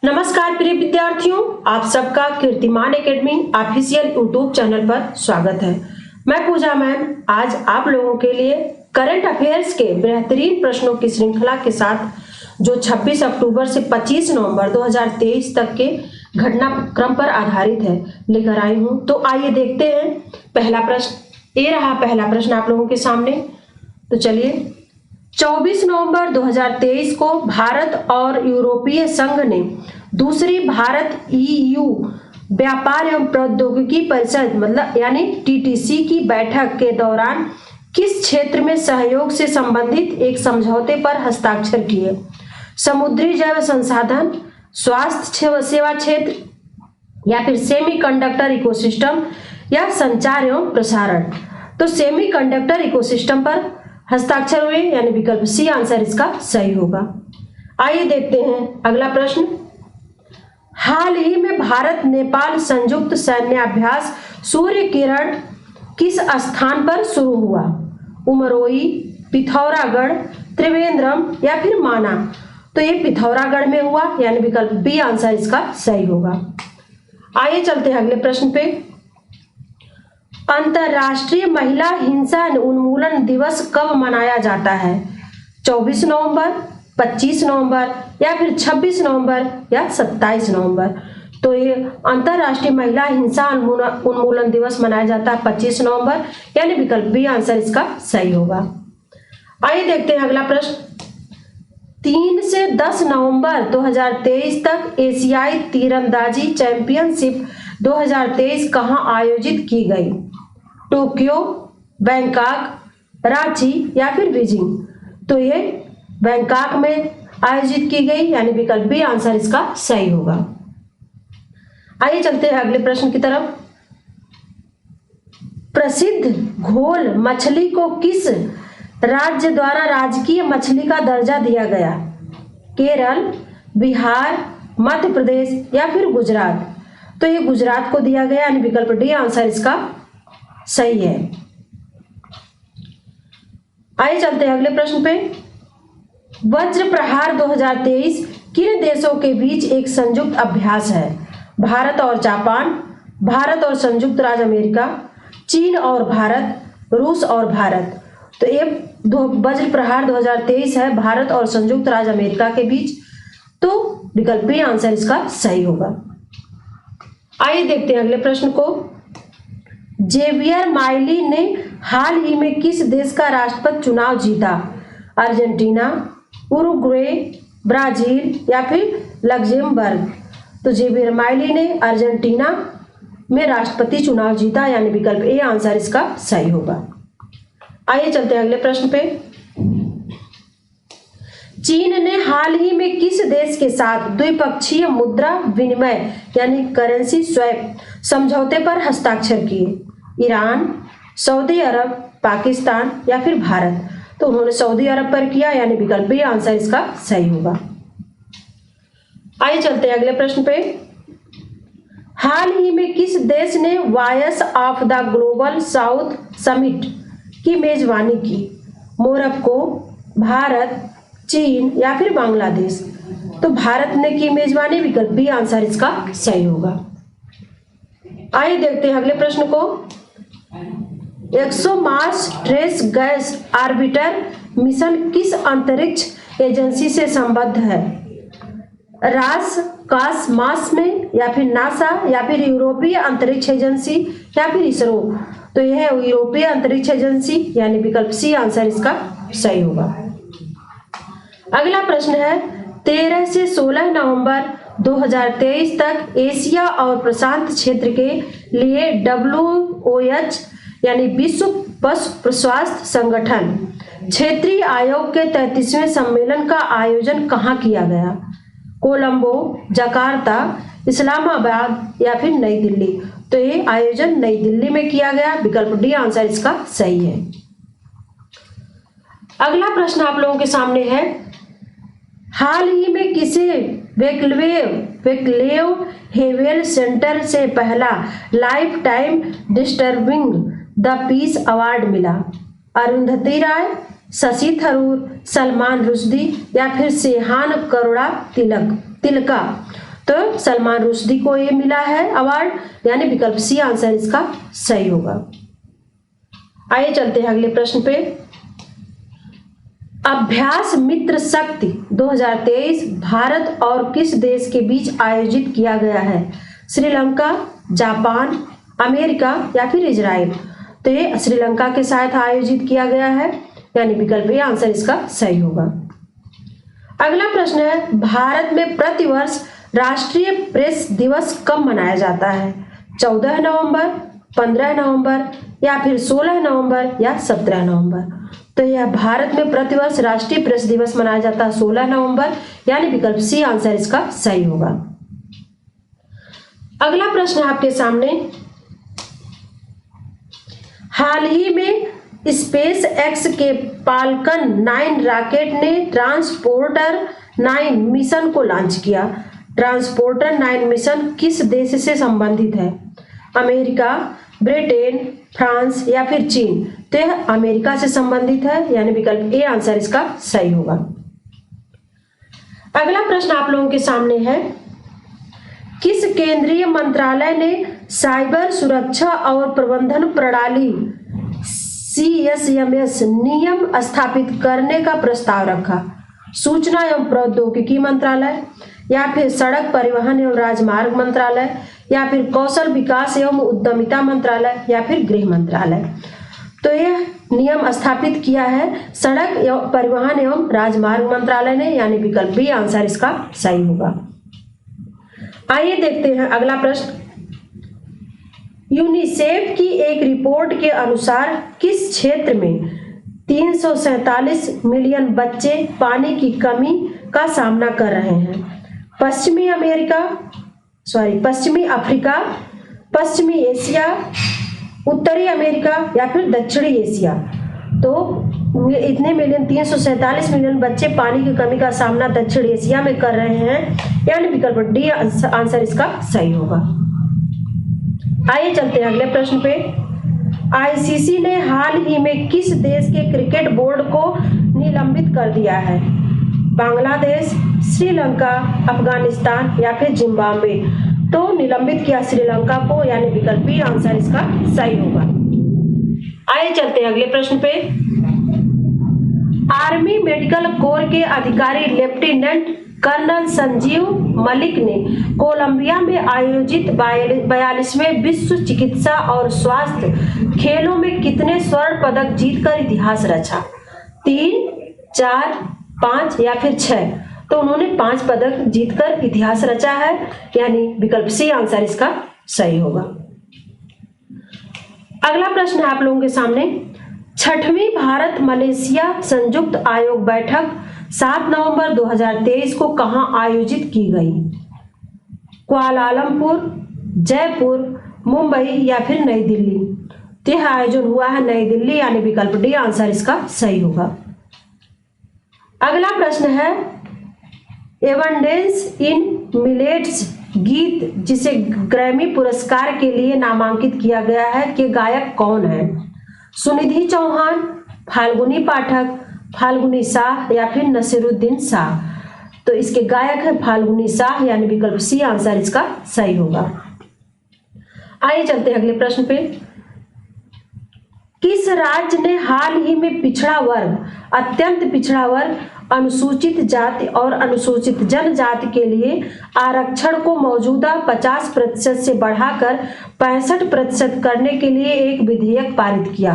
नमस्कार प्रिय विद्यार्थियों, आप सबका कीर्तिमान एकेडमी ऑफिशियल यूट्यूब चैनल पर स्वागत है। मैं पूजा मैम आज आप लोगों के लिए करंट अफेयर्स के बेहतरीन प्रश्नों की श्रृंखला के साथ जो 26 अक्टूबर से 25 नवंबर 2023 तक के घटनाक्रम पर आधारित है लेकर आई हूं। तो आइए देखते हैं पहला प्रश्न। ये रहा पहला प्रश्न आप लोगों के सामने। तो चलिए, 24 नवंबर 2023 को भारत और यूरोपीय संघ ने दूसरी भारत EU व्यापार एवं प्रौद्योगिकी परिषद मतलब यानी TTC की बैठक के दौरान किस क्षेत्र में सहयोग से संबंधित एक समझौते पर हस्ताक्षर किए? समुद्री जैव संसाधन, स्वास्थ्य सेवा क्षेत्र, या फिर सेमीकंडक्टर इकोसिस्टम, या संचार एवं प्रसारण। तो सेमीकंडक्टर इकोसिस्टम पर हस्ताक्षर हुए यानी विकल्प सी आंसर इसका सही होगा। आइए देखते हैं अगला प्रश्न। हाल ही में भारत नेपाल संयुक्त सैन्याभ्यास सूर्य किरण किस स्थान पर शुरू हुआ? उमरोई, पिथौरागढ़, त्रिवेंद्रम, या फिर माना। तो ये पिथौरागढ़ में हुआ यानी विकल्प बी आंसर इसका सही होगा। आइए चलते हैं अगले प्रश्न पे। अंतर्राष्ट्रीय महिला हिंसा उन्मूलन दिवस कब मनाया जाता है? 24 नवंबर, 25 नवंबर, या फिर 26 नवंबर, या 27 नवंबर। तो ये अंतर्राष्ट्रीय महिला हिंसा उन्मूलन दिवस मनाया जाता है 25 नवंबर यानी विकल्प बी आंसर इसका सही होगा। आइए देखते हैं अगला प्रश्न। 3 से 10 नवंबर 2023 तक एशियाई तीरंदाजी चैंपियनशिप 2023 कहां आयोजित की गई? टोक्यो, बैंकॉक, रांची, या फिर बीजिंग। तो ये बैंकॉक में आयोजित की गई यानी विकल्प बी आंसर इसका सही होगा। आइए चलते हैं अगले प्रश्न की तरफ। प्रसिद्ध घोल मछली को किस राज्य द्वारा राजकीय मछली का दर्जा दिया गया? केरल, बिहार, मध्य प्रदेश, या फिर गुजरात। तो ये गुजरात को दिया गया यानी विकल्प डी आंसर इसका सही है। आइए चलते हैं अगले प्रश्न पे। वज्र प्रहार 2023 किन देशों के बीच एक संयुक्त अभ्यास है? भारत और जापान, भारत और संयुक्त राज्य अमेरिका, चीन और भारत, रूस और भारत। तो ये वज्र प्रहार 2023 है भारत और संयुक्त राज्य अमेरिका के बीच। तो विकल्प बी आंसर इसका सही होगा। आइए देखते हैं अगले प्रश्न को। जेवियर माइली ने हाल ही में किस देश का राष्ट्रपति चुनाव जीता? अर्जेंटीना, उरुग्वे, ब्राजील, या फिर लग्जमबर्ग। तो जेवियर माइली ने अर्जेंटीना में राष्ट्रपति चुनाव जीता यानी विकल्प ए आंसर इसका सही होगा। आइए चलते हैं अगले प्रश्न पे। चीन ने हाल ही में किस देश के साथ द्विपक्षीय मुद्रा विनिमय यानी करेंसी स्वैप समझौते पर हस्ताक्षर किए? ईरान, सऊदी अरब, पाकिस्तान, या फिर भारत। तो उन्होंने सऊदी अरब पर किया यानी विकल्प बी आंसर इसका सही होगा। आइए चलते हैं अगले प्रश्न पे। हाल ही में किस देश ने voice of the global south summit की मेजबानी की? मोरक्को, भारत, चीन, या फिर बांग्लादेश। तो भारत ने की मेजबानी विकल्प बी आंसर इसका सही होगा। आइए देखते हैं अगले प्रश्न को। ExoMars trace gas orbiter mission किस अंतरिक्ष एजेंसी से संबद्ध है? रास कासमास में, या फिर नासा, या फिर यूरोपीय अंतरिक्ष एजेंसी, या फिर इसरो। तो यह है यूरोपीय अंतरिक्ष एजेंसी यानी विकल्प सी आंसर इसका सही होगा। अगला प्रश्न है 13 से 16 नवंबर 2023 तक एशिया और प्रशांत क्षेत्र के लिए WOH यानी विश्व पशु स्वास्थ्य संगठन क्षेत्रीय आयोग के 33वें सम्मेलन का आयोजन कहाँ किया गया? कोलंबो, जकार्ता, इस्लामाबाद, या फिर नई दिल्ली। तो ये आयोजन नई दिल्ली में किया गया विकल्प डी आंसर इसका सही है। अगला प्रश्न आप लोगों के सामने है। हाल ही में किसे वेक्लेव हेवेल सेंटर से पहला life time disturbing the peace award मिला? अरुंधति राय, शशि थरूर, सलमान रुश्दी, या फिर सेहान करुणा तिलका। तो सलमान रुश्दी को ये मिला है अवार्ड, यानी विकल्प सी आंसर इसका सही होगा। आइए चलते हैं अगले प्रश्न पे। अभ्यास मित्र शक्ति 2023 भारत और किस देश के बीच आयोजित किया गया है? श्रीलंका, जापान, अमेरिका या फिर इजराइल? तो ये श्रीलंका के साथ आयोजित किया गया है, यानी विकल्प ए आंसर इसका सही होगा। अगला प्रश्न है, भारत में प्रतिवर्ष राष्ट्रीय प्रेस दिवस कब मनाया जाता है? 14 नवंबर, 15 नवंबर या फिर 16 नवंबर या 17 नवंबर? तो यह भारत में प्रतिवर्ष राष्ट्रीय प्रेस दिवस मनाया जाता है 16 नवंबर, यानी विकल्प सी आंसर इसका सही होगा। अगला प्रश्न आपके सामने, हाल ही में स्पेस एक्स के फाल्कन 9 रॉकेट ने ट्रांसपोर्टर 9 मिशन को लॉन्च किया। ट्रांसपोर्टर 9 मिशन किस देश से संबंधित है? अमेरिका, ब्रिटेन, फ्रांस या फिर चीन? तो यह अमेरिका से संबंधित है, यानी विकल्प ए आंसर इसका सही होगा। अगला प्रश्न आप लोगों के सामने है, किस केंद्रीय मंत्रालय ने साइबर सुरक्षा और प्रबंधन प्रणाली CSMS नियम स्थापित करने का प्रस्ताव रखा? सूचना एवं प्रौद्योगिकी मंत्रालय या फिर सड़क परिवहन एवं राजमार्ग मंत्रालय या फिर कौशल विकास एवं उद्यमिता मंत्रालय या फिर गृह मंत्रालय? तो यह नियम स्थापित किया है सड़क एवं परिवहन एवं राजमार्ग मंत्रालय ने, यानी विकल्प बी आंसर इसका सही होगा। आइए देखते हैं अगला प्रश्न। यूनिसेफ की एक रिपोर्ट के अनुसार किस क्षेत्र में 347 मिलियन बच्चे पानी की कमी का सामना कर रहे हैं? पश्चिमी अफ्रीका, पश्चिमी एशिया, उत्तरी अमेरिका या फिर दक्षिणी एशिया? तो इतने मिलियन 347 मिलियन बच्चे पानी की कमी का सामना दक्षिण एशिया में कर रहे हैं, यानी विकल्प डी आंसर इसका सही होगा। आइए चलते हैं अगले प्रश्न पे। आईसीसी ने हाल ही में किस देश के क्रिकेट बोर्ड को निलंबित कर दिया है? बांग्लादेश, श्रीलंका, अफगानिस्तान या फिर जिम्बाब्वे? तो निलंबित किया श्रीलंका को, यानी विकल्प बी आंसर इसका सही होगा। आइए चलते हैं अगले प्रश्न पे। आर्मी मेडिकल कोर के अधिकारी लेफ्टिनेंट कर्नल संजीव मलिक ने कोलंबिया में आयोजित 42वें विश्व चिकित्सा और स्वास्थ्य खेलों में कितने स्वर्ण पदक जीतकर इतिहास रचा? 3, 4, 5 या फिर 6? तो उन्होंने 5 पदक जीतकर इतिहास रचा है, यानी विकल्प सी आंसर इसका सही होगा। अगला प्रश्न है आप लोगों के सामने, 6वीं भारत मलेशिया संयुक्त आयोग बैठक 7 नवंबर 2023 को कहां आयोजित की गई? कुआलालंपुर, जयपुर, मुंबई या फिर नई दिल्ली? तो यह आयोजन हुआ है नई दिल्ली, यानी विकल्प डी आंसर इसका सही होगा। अगला प्रश्न है, एबंडेंस इन मिलेट्स गीत जिसे ग्रैमी पुरस्कार के लिए नामांकित किया गया है के गायक कौन है? सुनिधि चौहान, फाल्गुनी पाठक, फाल्गुनी शाह या फिर नसीरुद्दीन शाह? तो इसके गायक है फाल्गुनी शाह, यानी विकल्प सी आंसर इसका सही होगा। आइए चलते हैं अगले प्रश्न पे। किस राज्य ने हाल ही में पिछड़ा वर्ग, अत्यंत पिछड़ा वर्ग, अनुसूचित जाति और अनुसूचित जनजाति के लिए आरक्षण को मौजूदा 50% से बढ़ाकर 65% करने के लिए एक विधेयक पारित किया?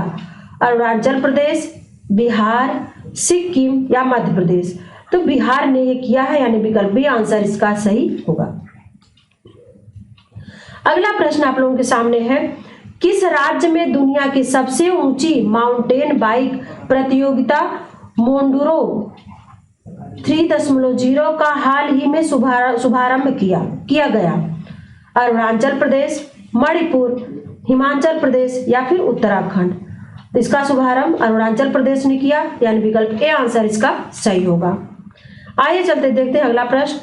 अरुणाचल प्रदेश, बिहार, सिक्किम या मध्य प्रदेश? तो बिहार ने ये किया है, यानी विकल्प बी आंसर इसका सही होगा। अगला प्रश्न आप लोगों के सामने है, किस राज्य में दुनिया की सबसे ऊंची माउंटेन बाइक प्रतियोगिता मोंडूरो 3.0 का हाल ही में शुभारंभ किया गया? अरुणाचल प्रदेश, मणिपुर, हिमाचल प्रदेश या फिर उत्तराखंड? तो इसका शुभारंभ अरुणाचल प्रदेश ने किया, यानी विकल्प ए आंसर इसका सही होगा। आइए चलते देखते हैं अगला प्रश्न,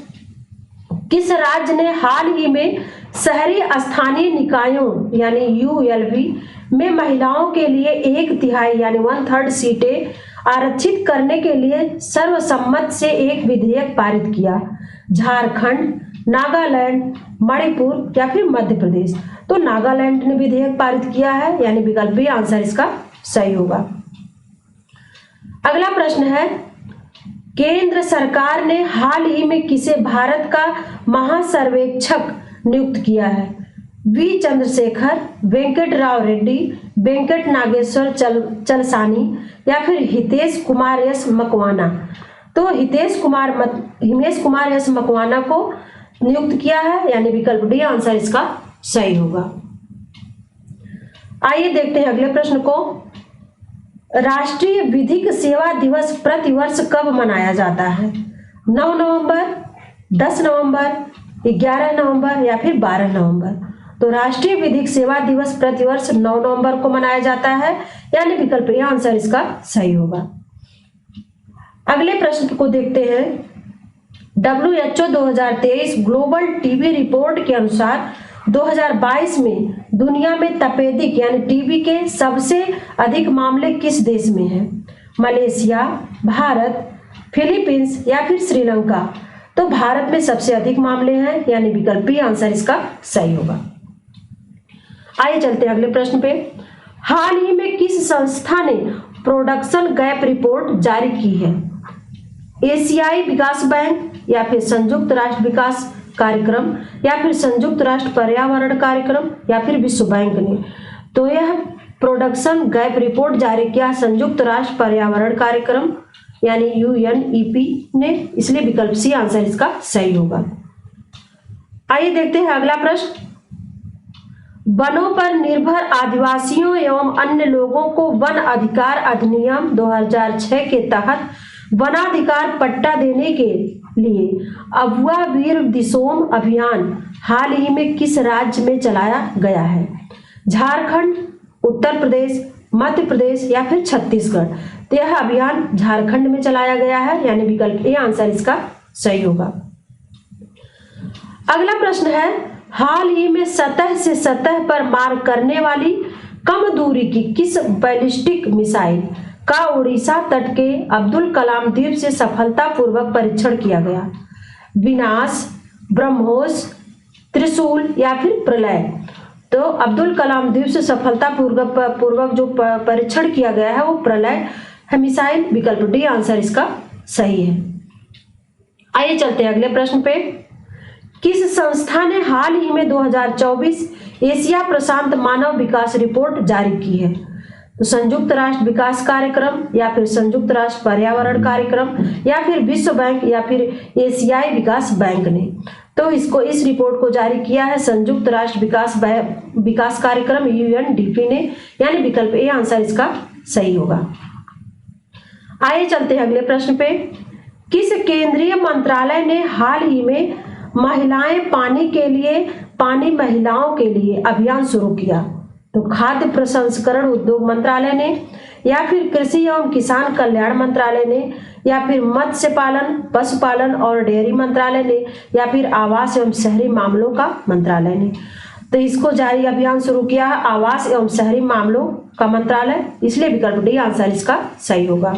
किस राज्य ने हाल ही में शहरी स्थानीय निकायों यानी ULV में महिलाओं के लिए 1/3 यानी 1/3 सीटें आरक्षित करने के लिए सर्वसम्मत से एक विधेयक पारित किया? झारखंड, नागालैंड, मणिपुर या फिर मध्य प्रदेश। तो नागालैंड ने विधेयक पारित किया है, यानी विकल्प बी आंसर इसका सही होगा। अगला प्रश्न है, केंद्र सरकार ने हाल ही में किसे भारत का महासर्वेक्षक नियुक्त किया है? वी चंद्रशेखर, वेंकट राव रेड्डी, वेंकट नागेश्वर चलसानी या फिर हितेश कुमार एस मकवाना। तो हिमेश कुमार एस मकवाना को नियुक्त किया है, यानी विकल्प डी आंसर इसका सही होगा। आइए देखते हैं अगले प्रश्न को। राष्ट्रीय विधिक सेवा दिवस प्रतिवर्ष कब मनाया जाता है? 9 नवंबर, 10 नवंबर, 11 नवंबर या फिर 12 नवंबर। तो राष्ट्रीय विधिक सेवा दिवस प्रतिवर्ष 9 नवंबर को मनाया जाता है, यानी विकल्प ए आंसर इसका सही होगा। अगले प्रश्न को देखते हैं। WHO 2023 ग्लोबल टीबी रिपोर्ट के अनुसार 2022 में दुनिया में तपेदिक यानी टीबी के सबसे अधिक मामले किस देश में हैं? मलेशिया, भारत, फिलीपींस या फिर श्रीलंका। तो भारत में सबसे अधिक मामले हैं, यानी विकल्प बी आंसर इसका सही होगा। आइए चलते हैं अगले प्रश्न पे। हाल ही में किस संस्था ने प्रोडक्शन गैप रिपोर्ट जारी की है? एशियाई विकास बैंक या फिर संयुक्त राष्ट्र विकास कार्यक्रम या फिर संयुक्त राष्ट्र पर्यावरण कार्यक्रम या फिर विश्व बैंक ने। तो यह प्रोडक्शन गैप रिपोर्ट जारी किया संयुक्त राष्ट्र पर्यावरण कार्यक्रम यानी UNEP ने, इसलिए विकल्प सी आंसर इसका सही होगा। आइए देखते हैं अगला प्रश्न। वनों पर निर्भर आदिवासियों एवं अन्य लोगों को वन अधिकार अधिनियम 2006 के तहत वनाधिकार पट्टा देने के लिए अबुआ वीर दिसोम अभियान हाल ही में किस राज्य में चलाया गया है? झारखंड, उत्तर प्रदेश, मध्य प्रदेश या फिर छत्तीसगढ़। तो यह अभियान झारखंड में चलाया गया है, यानी विकल्प ए आंसर इसका सही होगा। अगला प्रश्न है, हाल ही में सतह से सतह पर मार करने वाली कम दूरी की किस बैलिस्टिक मिसाइल का उड़ीसा तट के अब्दुल कलाम द्वीप से सफलतापूर्वक परीक्षण किया गया? विनाश, ब्रह्मोस, त्रिशूल या फिर प्रलय। तो अब्दुल कलाम द्वीप से सफलतापूर्वक जो परीक्षण किया गया है वो प्रलय है मिसाइल, विकल्प डी आंसर इसका सही है। आइए चलते हैं अगले प्रश्न पे। किस संस्था ने हाल ही में 2024 एशिया प्रशांत मानव विकास रिपोर्ट जारी की है? तो संयुक्त राष्ट्र विकास कार्यक्रम या फिर संयुक्त राष्ट्र पर्यावरण कार्यक्रम या फिर विश्व बैंक या फिर एशियाई विकास बैंक ने। तो इस रिपोर्ट को जारी किया है संयुक्त राष्ट्र विकास कार्यक्रम UNDP ने, यानी विकल्प ए आंसर इसका सही होगा। आइए चलते हैं अगले प्रश्न पे। किस केंद्रीय मंत्रालय ने हाल ही में महिलाएं पानी के लिए पानी महिलाओं के लिए अभियान शुरू किया? तो खाद्य प्रसंस्करण उद्योग मंत्रालय ने या फिर कृषि एवं किसान कल्याण मंत्रालय ने या फिर मत्स्य पालन, पशुपालन और डेयरी मंत्रालय ने या फिर आवास एवं शहरी मामलों का मंत्रालय ने। तो इसको जारी अभियान शुरू किया है आवास एवं शहरी मामलों का मंत्रालय, इसलिए विकल्प डी आंसर इसका सही होगा।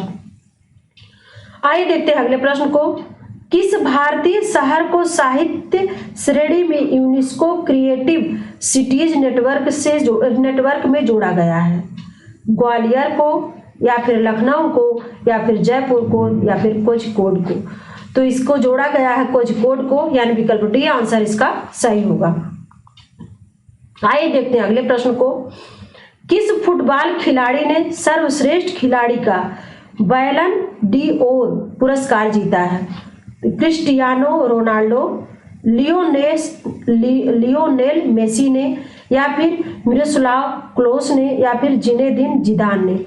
आइए देखते हैं अगले प्रश्न को। किस भारतीय शहर को साहित्य श्रेणी में यूनेस्को क्रिएटिव सिटीज नेटवर्क में जोड़ा गया है? ग्वालियर को या फिर लखनऊ को या फिर जयपुर को या फिर कोझिकोड को। तो इसको जोड़ा गया है कोझिकोड को, यानी विकल्प डी आंसर इसका सही होगा। आइए देखते हैं अगले प्रश्न को। किस फुटबॉल खिलाड़ी ने सर्वश्रेष्ठ खिलाड़ी का बैलन डी'ओर पुरस्कार जीता है? क्रिस्टियानो रोनाल्डो, लियोनेल मेसी ने या फिर मिरोस्लाव क्लोस ने या फिर जिनेदिन जिदान ने।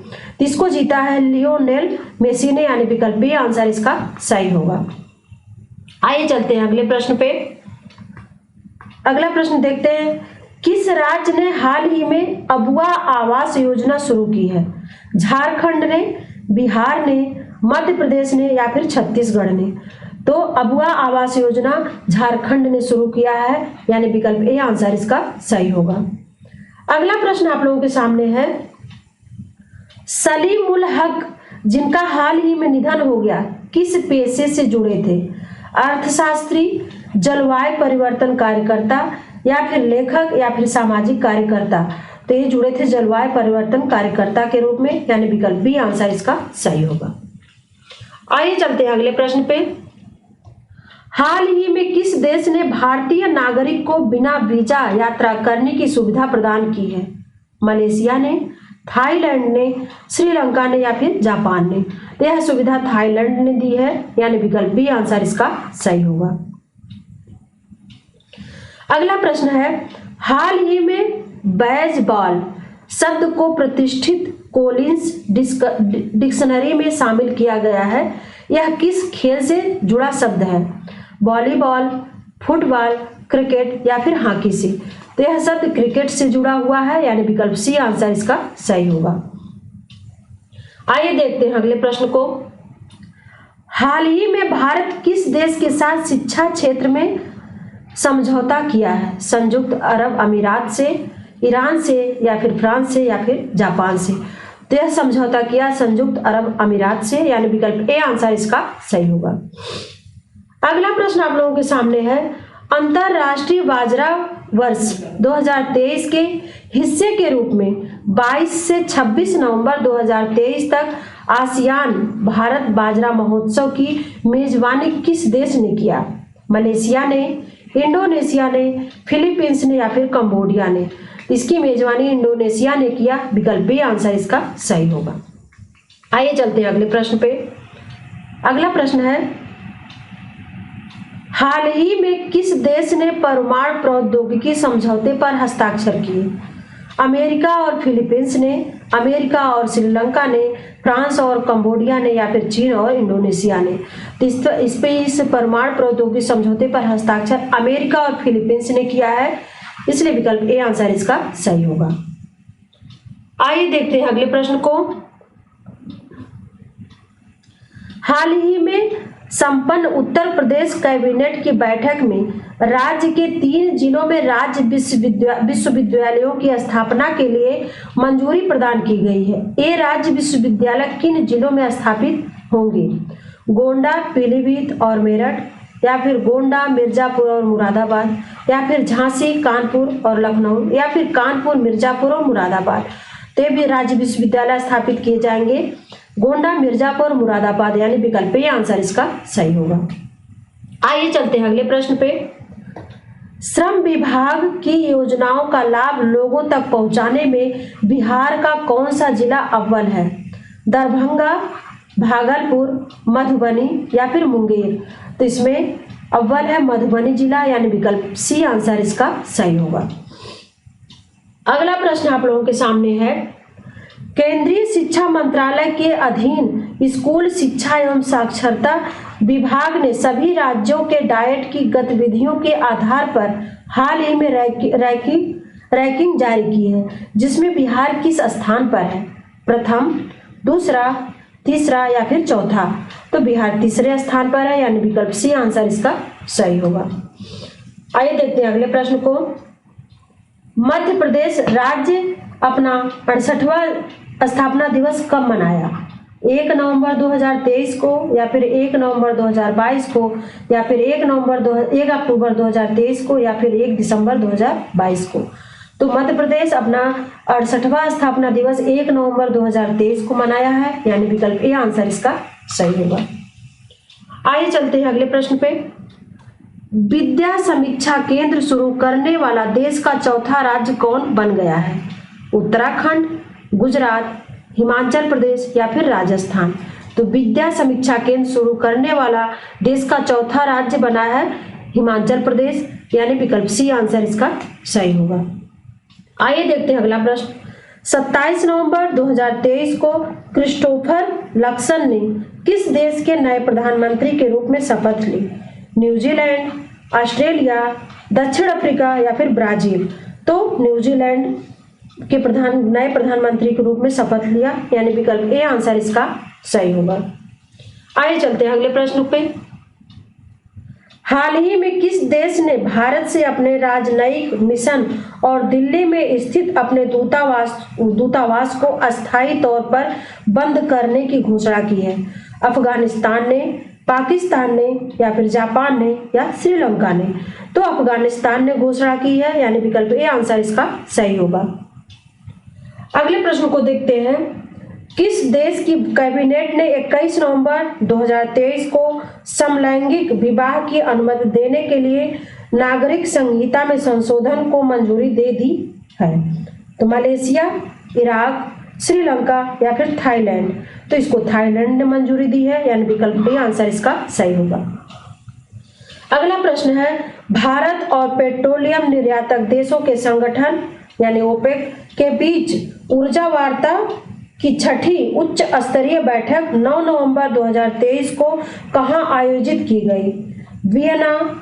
इसको जीता है लियोनेल मेसी ने, यानी विकल्प बी आंसर इसका सही होगा। आइए चलते हैं अगले प्रश्न पे। अगला प्रश्न देखते हैं। किस राज्य ने हाल ही में अबुआ आवास योजना शुरू की है? झारखंड ने, बिहार ने, मध्य प्रदेश ने या फिर छत्तीसगढ़ ने। तो अबुआ आवास योजना झारखंड ने शुरू किया है, यानी विकल्प ए आंसर इसका सही होगा। अगला प्रश्न आप लोगों के सामने है। सलीम उल हक जिनका हाल ही में निधन हो गया किस पेशे से जुड़े थे? अर्थशास्त्री, जलवायु परिवर्तन कार्यकर्ता या फिर लेखक या फिर सामाजिक कार्यकर्ता। तो ये जुड़े थे जलवायु परिवर्तन कार्यकर्ता के रूप में, यानी विकल्प बी आंसर इसका सही होगा। आइए चलते हैं अगले प्रश्न पे। हाल ही में किस देश ने भारतीय नागरिक को बिना वीजा यात्रा करने की सुविधा प्रदान की है? मलेशिया ने, थाईलैंड ने, श्रीलंका ने या फिर जापान ने? तो यह सुविधा थाईलैंड ने दी है, यानी विकल्प बी आंसर इसका सही होगा। अगला प्रश्न है, हाल ही में बेसबॉल शब्द को प्रतिष्ठित कोलिंस डिक्शनरी में शामिल किया गया है। यह किस खेल से जुड़ा शब्द है? वॉलीबॉल, फुटबॉल, क्रिकेट या फिर हॉकी से? तो यह शब्द क्रिकेट से जुड़ा हुआ है, यानी विकल्प सी आंसर इसका सही होगा। आइए देखते हैं अगले प्रश्न को। हाल ही में भारत किस देश के साथ शिक्षा क्षेत्र में समझौता किया है? संयुक्त अरब अमीरात से, ईरान से या फिर फ्रांस से या फिर जापान से? तो यह समझौता किया संयुक्त अरब अमीरात से, यानी विकल्प ए आंसर इसका सही होगा। अगला प्रश्न आप लोगों के सामने है, अंतरराष्ट्रीय बाजरा वर्ष 2023 के हिस्से के रूप में 22 से 26 नवंबर 2023 तक आसियान भारत बाजरा महोत्सव की मेजबानी किस देश ने किया? मलेशिया ने, इंडोनेशिया ने, फिलीपींस ने या फिर कंबोडिया ने? इसकी मेजबानी इंडोनेशिया ने किया, विकल्प बी आंसर इसका सही होगा। आइए चलते हैं अगले प्रश्न पे। अगला प्रश्न है, हाल ही में किस देश ने परमाणु प्रौद्योगिकी समझौते पर हस्ताक्षर किए? अमेरिका और फिलीपींस ने, अमेरिका और श्रीलंका ने, फ्रांस और कंबोडिया ने या फिर चीन और इंडोनेशिया ने? इस परमाणु प्रौद्योगिकी समझौते पर हस्ताक्षर अमेरिका और फिलीपींस ने किया है, इसलिए विकल्प ए आंसर इसका सही होगा। आइए देखते हैं अगले प्रश्न को। हाल ही में संपन्न उत्तर प्रदेश कैबिनेट की बैठक में राज्य के 3 जिलों में राज्य विश्वविद्यालयों की स्थापना के लिए मंजूरी प्रदान की गई है। ये राज्य विश्वविद्यालय किन जिलों में स्थापित होंगे? गोंडा, पीलीभीत और मेरठ, या फिर गोंडा, मिर्जापुर और मुरादाबाद, या फिर झांसी, कानपुर और लखनऊ, या फिर कानपुर, मिर्जापुर और मुरादाबाद? तो भी राज्य विश्वविद्यालय स्थापित किए जाएंगे गोंडा, मिर्जापुर, मुरादाबाद, यानी विकल्प ए आंसर इसका सही होगा। आइए चलते हैं अगले प्रश्न पे। श्रम विभाग की योजनाओं का लाभ लोगों तक पहुंचाने में बिहार का कौन सा जिला अव्वल है? दरभंगा, भागलपुर, मधुबनी या फिर मुंगेर? तो इसमें अव्वल है मधुबनी जिला, यानी विकल्प सी आंसर इसका सही होगा। अगला प्रश्न आप लोगों के सामने है, केंद्रीय शिक्षा मंत्रालय के अधीन स्कूल शिक्षा एवं साक्षरता विभाग ने सभी राज्यों के डाइट की गतिविधियों के आधार पर हाल ही में रैंकिंग जारी की है, जिसमें बिहार किस स्थान पर है? प्रथम, दूसरा, तीसरा या फिर चौथा? तो बिहार तीसरे स्थान पर है, यानी विकल्प सी आंसर इसका सही होगा। आइए देखते हैं अगले प्रश्न को। मध्य प्रदेश राज्य अपना 68वां स्थापना दिवस कब मनाया? 1 नवंबर 2023 को, या फिर 1 नवंबर 2022 को, या फिर 1 अक्टूबर 2023 को, या फिर 1 दिसंबर 2022 को? तो मध्य प्रदेश अपना 68वां स्थापना दिवस 1 नवंबर 2023 को मनाया है, यानी विकल्प ए आंसर इसका सही होगा। आइए चलते हैं अगले प्रश्न पे। विद्या समीक्षा केंद्र शुरू करने वाला देश का चौथा राज्य कौन बन गया है? उत्तराखंड, गुजरात, हिमाचल प्रदेश या फिर राजस्थान? तो विद्या समीक्षा केंद्र शुरू करने वाला देश का चौथा राज्य बना है हिमाचल प्रदेश, यानी विकल्प सी आंसर इसका सही होगा। आइए देखते हैं अगला प्रश्न। 27 नवंबर 2023 को क्रिस्टोफर लक्सन ने किस देश के नए प्रधानमंत्री के रूप में शपथ ली? न्यूजीलैंड, ऑस्ट्रेलिया, दक्षिण अफ्रीका या फिर ब्राजील? तो न्यूजीलैंड के नए प्रधानमंत्री के रूप में शपथ लिया, यानी विकल्प ए आंसर इसका सही होगा। आइए चलते हैं अगले प्रश्न पे। हाल ही में किस देश ने भारत से अपने राजनयिक मिशन और दिल्ली में स्थित अपने दूतावास को अस्थायी तौर पर बंद करने की घोषणा की है? अफगानिस्तान ने, पाकिस्तान ने या फिर जापान ने या श्रीलंका ने? तो अफगानिस्तान ने घोषणा की है, यानी विकल्प ए आंसर इसका सही होगा। अगले प्रश्न को देखते हैं। किस देश की कैबिनेट ने 21 नवंबर 2023 को समलैंगिक विवाह की अनुमति देने के लिए नागरिक संहिता में संशोधन को मंजूरी दे दी है? तो मलेशिया, इराक, श्रीलंका या फिर थाईलैंड? तो इसको थाईलैंड ने मंजूरी दी है, यानी विकल्प डी आंसर इसका सही होगा। अगला प्रश्न है, भारत और पेट्रोलियम निर्यातक देशों के संगठन यानी ओपेक के बीच ऊर्जा वार्ता की छठी उच्च स्तरीय बैठक 9 नवंबर 2023 को कहां आयोजित की गई? वियना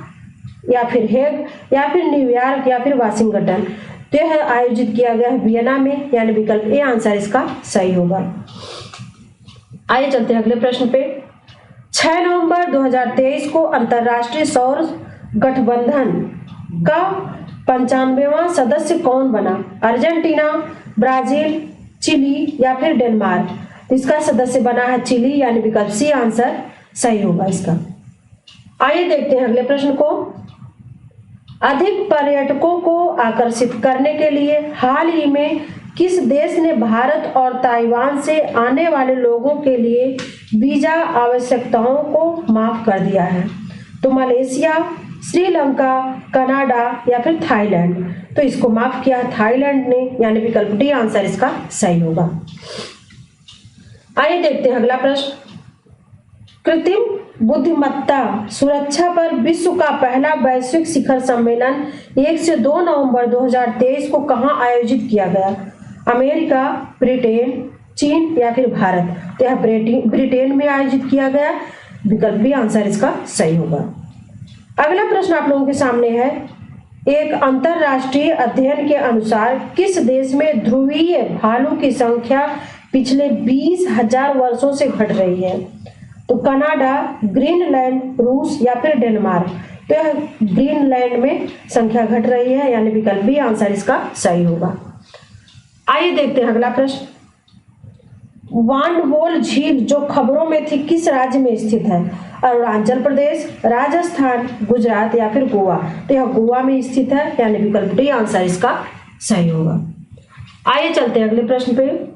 या फिर हेग या फिर न्यूयॉर्क या फिर वाशिंगटन? तो यह आयोजित किया गया है वियना में, यानी विकल्प ए आंसर इसका सही होगा। आइए चलते हैं अगले प्रश्न पे। 6 नवंबर 2023 को अंतरराष्ट्रीय सौर गठबंधन का 95वां सदस्य कौन बना? अर्जेंटीना, ब्राजील, चिली या फिर डेनमार्क? इसका सदस्य बना है चिली, यानी विकल्प सी आंसर सही होगा इसका। आइए देखते हैं अगले प्रश्न को। अधिक पर्यटकों को आकर्षित करने के लिए हाल ही में किस देश ने भारत और ताइवान से आने वाले लोगों के लिए वीजा आवश्यकताओं को माफ कर दिया है? तो मलेशिया, श्रीलंका, कनाडा या फिर थाईलैंड? तो इसको माफ किया है थाईलैंड ने, यानी विकल्प डी आंसर इसका सही होगा। आइए देखते हैं अगला प्रश्न। कृत्रिम बुद्धिमत्ता सुरक्षा पर विश्व का पहला वैश्विक शिखर सम्मेलन 1 से 2 नवंबर 2023 को कहां आयोजित किया गया? अमेरिका, ब्रिटेन, चीन या फिर भारत? तो यह ब्रिटेन में आयोजित किया गया, विकल्प बी आंसर इसका सही होगा। अगला प्रश्न आप लोगों के सामने है। एक अंतरराष्ट्रीय अध्ययन के अनुसार किस देश में ध्रुवीय भालू की संख्या पिछले 20,000 वर्षों से घट रही है? तो कनाडा, ग्रीनलैंड, रूस या फिर डेनमार्क? तो यह ग्रीनलैंड में संख्या घट रही है, यानी विकल्प बी आंसर इसका सही होगा। आइए देखते हैं अगला प्रश्न। वांडवोल झील जो खबरों में थी किस राज्य में स्थित है? अरुणाचल प्रदेश, राजस्थान, गुजरात या फिर गोवा? तो यह गोवा में स्थित है, यानी विकल्प डी आंसर इसका सही होगा। आइए चलते हैं अगले प्रश्न पे।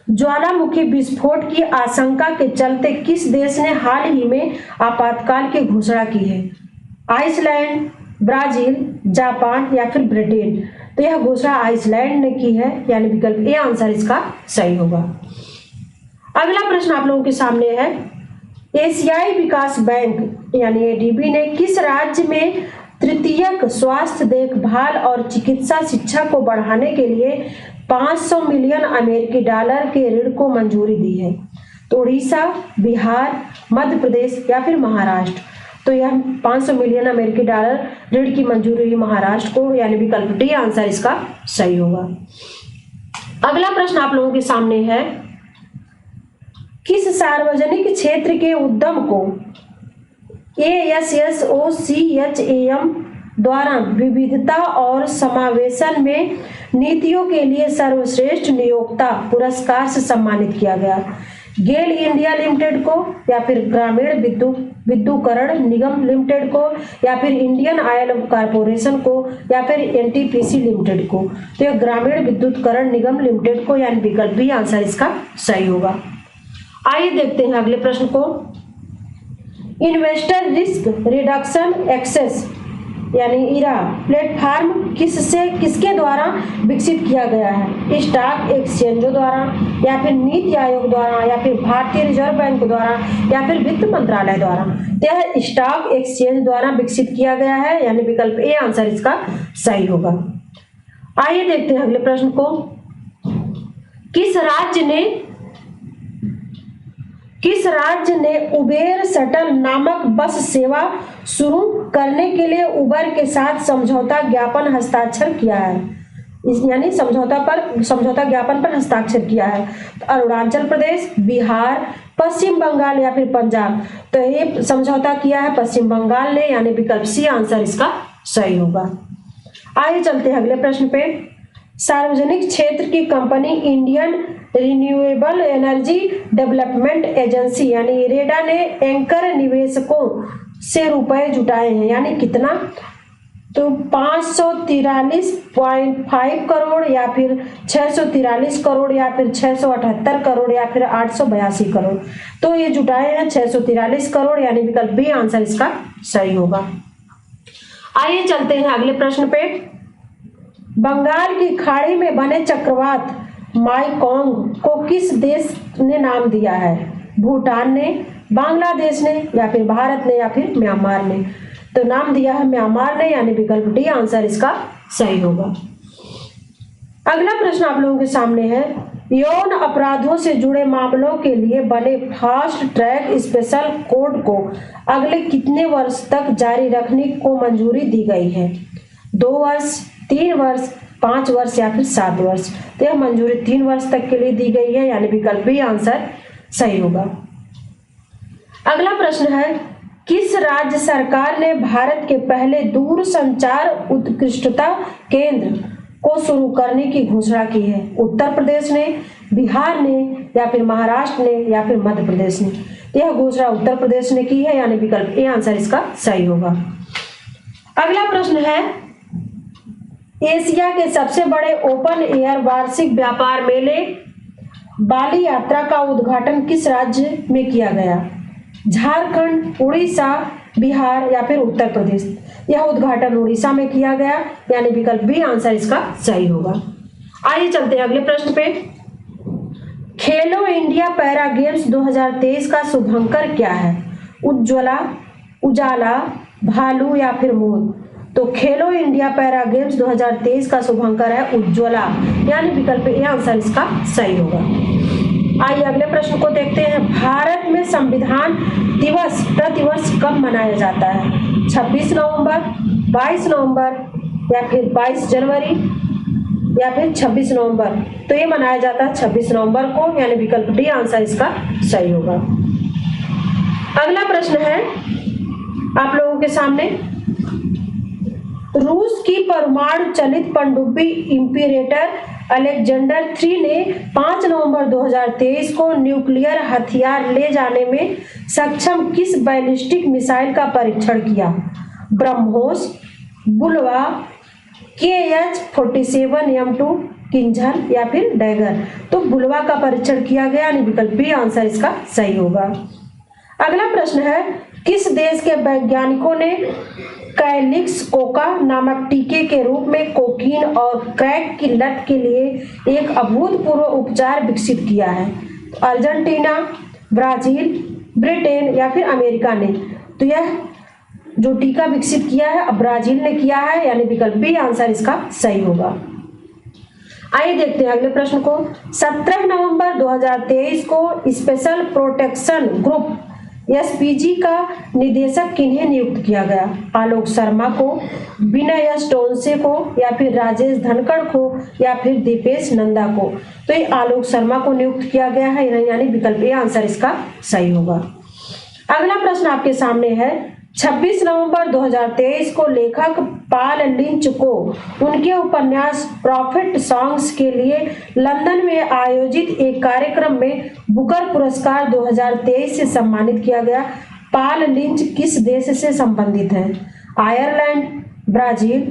ज्वालामुखी विस्फोट की आशंका के चलते किस देश ने हाल ही में आपातकाल की घोषणा की है? आइसलैंड, ब्राजील, जापान या फिर ब्रिटेन? तो यह घोषणा आइसलैंड ने की है, यानी विकल्प ए आंसर इसका सही होगा। अगला प्रश्न आप लोगों के सामने है। एशियाई विकास बैंक यानी एडीबी ने किस राज्य में तृतीयक स्वास्थ्य देखभाल और चिकित्सा शिक्षा को बढ़ाने के लिए 500 मिलियन अमेरिकी डॉलर के ऋण को मंजूरी दी है? तो उड़ीसा, बिहार, मध्य प्रदेश या फिर महाराष्ट्र? तो यह 500 मिलियन अमेरिकी डॉलर ऋण की मंजूरी हुई महाराष्ट्र को, यानी विकल्प डी आंसर इसका सही होगा। अगला प्रश्न आप लोगों के सामने है। किस सार्वजनिक क्षेत्र के उद्यम को ASSOCHAM द्वारा विविधता और समावेशन में नीतियों के लिए सर्वश्रेष्ठ नियोक्ता पुरस्कार से सम्मानित किया गया? गेल इंडिया लिमिटेड को या फिर ग्रामीण विद्युतीकरण निगम लिमिटेड को या फिर इंडियन ऑयल कॉर्पोरेशन को या फिर NTPC लिमिटेड को? तो यह ग्रामीण विद्युतीकरण निगम लिमिटेड को, यानी विकल्प बी आंसर इसका सही होगा। आइए देखते हैं अगले प्रश्न को। इन्वेस्टर रिस्क रिडक्शन एक्सेस यानी इरा प्लेटफॉर्म किसके द्वारा विकसित किया गया है? स्टॉक एक्सचेंजों द्वारा या फिर नीति आयोग द्वारा या फिर भारतीय रिजर्व बैंक द्वारा या फिर वित्त मंत्रालय द्वारा? यह स्टॉक एक्सचेंज द्वारा विकसित किया गया है, यानी विकल्प ए आंसर इसका सही होगा। आइए देखते हैं अगले प्रश्न को। किस राज्य ने उबेर शटल नामक बस सेवा शुरू करने के लिए उबर के साथ समझौता ज्ञापन हस्ताक्षर किया है? यानी समझौता ज्ञापन पर हस्ताक्षर किया है? तो अरुणाचल प्रदेश, बिहार, पश्चिम बंगाल या फिर पंजाब? तो ये समझौता किया है पश्चिम बंगाल ने, यानी विकल्प सी आंसर इसका सही होगा। आइए चलते हैं अगले प्रश्न पे। सार्वजनिक क्षेत्र की company Indian renewable energy development agency यानी इरेडा ने एंकर निवेशकों से रुपए जुटाए हैं, यानी कितना, तो 543.5 करोड़ या फिर 643 करोड़ या फिर 678 करोड़ या फिर 882 करोड़। तो ये जुटाए हैं 643 करोड़, यानी विकल्प बी आंसर इसका सही होगा। आइए चलते हैं अगले प्रश्न पे। बंगाल की खाड़ी में बने चक्रवात माईकोंग को किस देश ने नाम दिया है? भूटान ने, बांग्लादेश ने या फिर भारत ने या फिर म्यांमार ने? तो नाम दिया है म्यांमार ने, यानी विकल्प डी आंसर इसका सही होगा। अगला प्रश्न आप लोगों के सामने है, यौन अपराधों से जुड़े मामलों के लिए बने फास्ट ट्रैक स्पेशल कोर्ट को अगले कितने वर्ष तक जारी रखने को मंजूरी दी गई है? 2 वर्ष, 3 वर्ष, 5 वर्ष या फिर 7 वर्ष? तो यह मंजूरी 3 वर्ष तक के लिए दी गई है, यानी विकल्प बी आंसर सही होगा। अगला प्रश्न है, किस राज्य सरकार ने भारत के पहले दूर संचार उत्कृष्टता केंद्र को शुरू करने की घोषणा की है? उत्तर प्रदेश ने, बिहार ने या फिर महाराष्ट्र ने या फिर मध्य प्रदेश ने? यह घोषणा उत्तर प्रदेश ने की है, यानी विकल्प ए आंसर इसका सही होगा। अगला प्रश्न है, एशिया के सबसे बड़े ओपन एयर वार्षिक व्यापार मेले बाली यात्रा का उद्घाटन किस राज्य में किया गया? झारखंड, उड़ीसा, बिहार या फिर उत्तर प्रदेश? यह उद्घाटन उड़ीसा में किया गया, यानी विकल्प बी आंसर इसका सही होगा। आइए चलते हैं अगले प्रश्न पे। खेलो इंडिया पैरा गेम्स 2023 का शुभंकर क्या है? उज्ज्वला, उजाला, भालू या फिर मोर? तो खेलो इंडिया पैरा गेम्स 2023 का शुभंकर है उज्ज्वला, यानी विकल्प ए आंसर इसका सही होगा। आइए अगले प्रश्न को देखते हैं। भारत में संविधान दिवस प्रतिवर्ष कब मनाया जाता है? 26 नवंबर, 22 नवंबर या फिर 22 जनवरी या फिर 26 नवंबर? तो ये मनाया जाता है 26 नवंबर को, यानी विकल्प डी आंसर इसका सही होगा। अगला प्रश्न है आप लोगों के सामने, रूस की परमाणु चलित पनडुब्बी इंपीरेटर अलेक्जेंडर 3 ने 5 नवंबर 2023 को न्यूक्लियर हथियार ले जाने में सक्षम किस बैलिस्टिक मिसाइल का परीक्षण किया? ब्रह्मोस, बुलवा, KH-47M2 किंजल या फिर डैगर? तो बुलवा का परीक्षण किया गया, यानी विकल्प बी आंसर इसका सही होगा। अगला प्रश्न है, किस देश के वैज्ञानिकों ने कैलिक्स कोका नामक टीके के रूप में कोकीन और क्रैक की लत के लिए एक अभूतपूर्व उपचार विकसित किया है? अर्जेंटीना, ब्राजील, ब्रिटेन या फिर अमेरिका ने? तो यह जो टीका विकसित किया है अब ब्राजील ने किया है, यानी विकल्प बी आंसर इसका सही होगा। आइए देखते हैं अगले प्रश्न को। 17 नवंबर 2023 को स्पेशल प्रोटेक्शन ग्रुप SPG का निदेशक किन्हें नियुक्त किया गया? आलोक शर्मा को, विनय स्टोनसे को या फिर राजेश धनखड़ को या फिर दीपेश नंदा को? तो ये आलोक शर्मा को नियुक्त किया गया है, यानी विकल्प ए आंसर इसका सही होगा। अगला प्रश्न आपके सामने है, 26 नवंबर 2023 को लेखक पॉल लिंच को उनके उपन्यास प्रॉफिट सॉन्ग्स के लिए लंदन में आयोजित एक कार्यक्रम में बुकर पुरस्कार 2023 से सम्मानित किया गया। पॉल लिंच किस देश से संबंधित है? आयरलैंड, ब्राजील,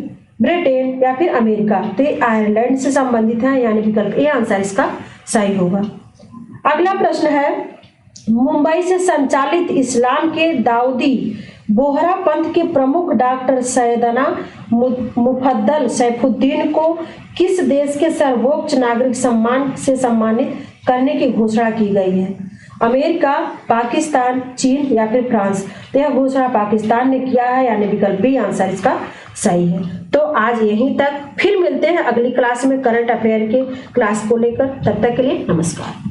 ब्रिटेन या फिर अमेरिका? तो ये आयरलैंड से संबंधित है, यानी विकल्प ए आंसर इसका सही होगा। अगला प्रश्न है, मुंबई से संचालित इस्लाम के दाऊदी बोहरा पंथ के प्रमुख डॉक्टर सैयदना मुफद्दल सैफुद्दीन को किस देश के सर्वोच्च नागरिक सम्मान से सम्मानित करने की घोषणा की गई है? अमेरिका, पाकिस्तान, चीन या फिर फ्रांस? तो यह घोषणा पाकिस्तान ने किया है, यानी विकल्प बी आंसर इसका सही है। तो आज यहीं तक, फिर मिलते हैं अगली क्लास में करंट अफेयर के क्लास को लेकर। तब तक के लिए नमस्कार।